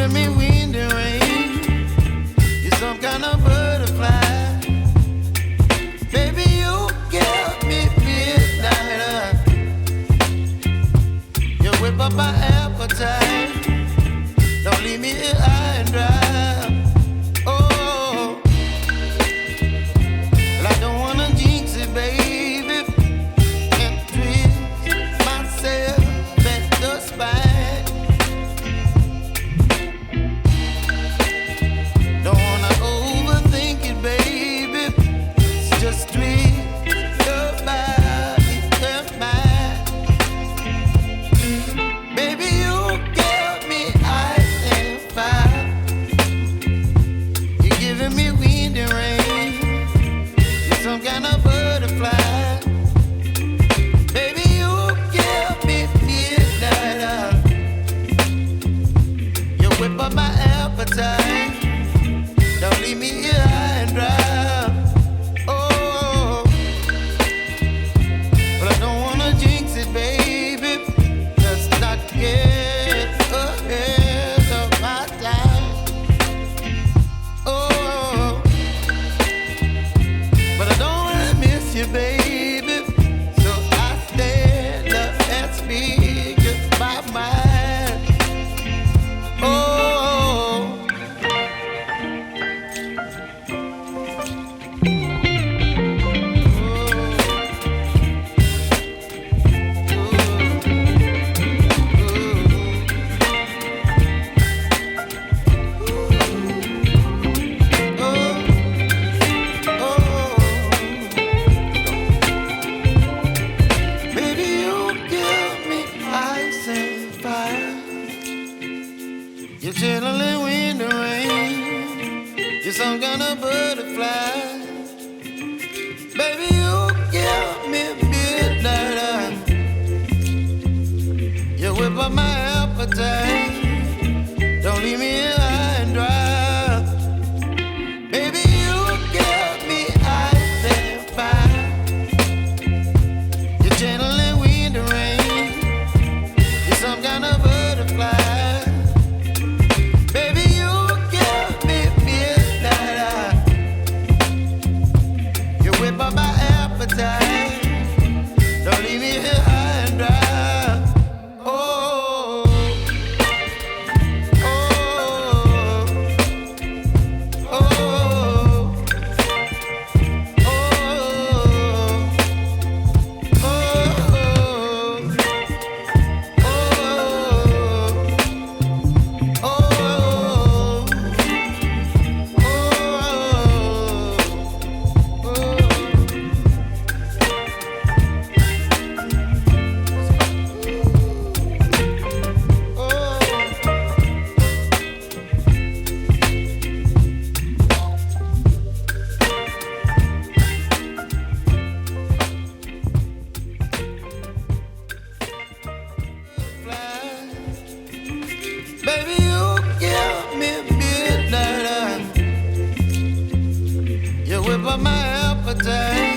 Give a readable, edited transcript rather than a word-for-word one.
giving me wind and rain. You're some kind of butterfly. Baby, you give me midnight. You whip up my appetite. Don't leave me here high and dry. Oh, well, I don't wanna jinx it, baby, and twist myself at the spine. Don't wanna overthink it, baby. It's just twist your body and mine. Baby, you give me ice and fire. You're giving me wind and rain. You're some kind of butterfly. Baby, you give me midnight. You whip up my appetite. Don't leave me here high and dry. Oh, but I don't wanna jinx it, baby. Let's not get ahead of my time. Oh, but I don't wanna miss you, baby. So I stand up and speak my mind. Oh. Baby, you give me ice and fire. You're chilling wind and rain. You're some kind of butterfly. Baby, you give me midnight. You whip up my appetite. Don't leave me here high and dry. Baby, you give me ice and fire. You're channeling wind and rain. You're some kind of butterfly. Baby, you give me midnight. You whip up my appetite. Don't leave me here high and dry. Oh, oh, oh, oh, baby, you give me midnight. You whip up my appetite.